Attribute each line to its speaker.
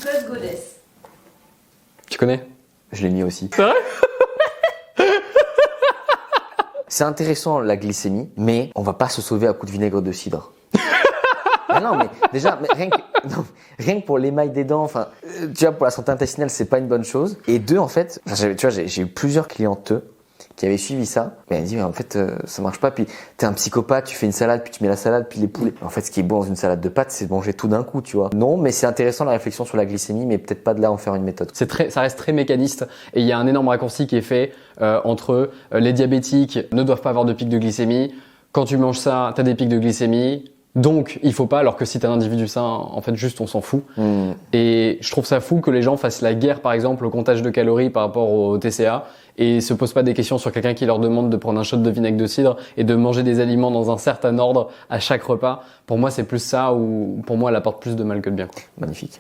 Speaker 1: Glucose Goddess.
Speaker 2: Tu connais?
Speaker 3: Je l'ai mis aussi.
Speaker 2: C'est vrai?
Speaker 3: C'est intéressant la glycémie, mais on va pas se sauver à coup de vinaigre de cidre. Ah non, mais déjà, rien que pour l'émail des dents, enfin, tu vois, pour la santé intestinale, c'est pas une bonne chose. Et deux, en fait, tu vois, j'ai eu plusieurs clientes qui avaient suivi ça, mais elles disent, mais en fait, ça marche pas. Puis t'es un psychopathe, tu fais une salade, puis tu mets la salade, puis les poulets. En fait, ce qui est bon dans une salade de pâtes, c'est de manger tout d'un coup, tu vois. Non, mais c'est intéressant la réflexion sur la glycémie, mais peut-être pas de là en faire une méthode.
Speaker 2: Ça reste très mécaniste et il y a un énorme raccourci qui est fait entre les diabétiques ne doivent pas avoir de pic de glycémie. Quand tu manges ça, t'as des pics de glycémie. Donc, il faut pas, alors que si t'es un individu sain, en fait, juste, on s'en fout. Et je trouve ça fou que les gens fassent la guerre, par exemple, au comptage de calories par rapport au TCA et se posent pas des questions sur quelqu'un qui leur demande de prendre un shot de vinaigre de cidre et de manger des aliments dans un certain ordre à chaque repas. Pour moi, c'est plus ça ou pour moi, elle apporte plus de mal que de bien, quoi.
Speaker 3: Magnifique.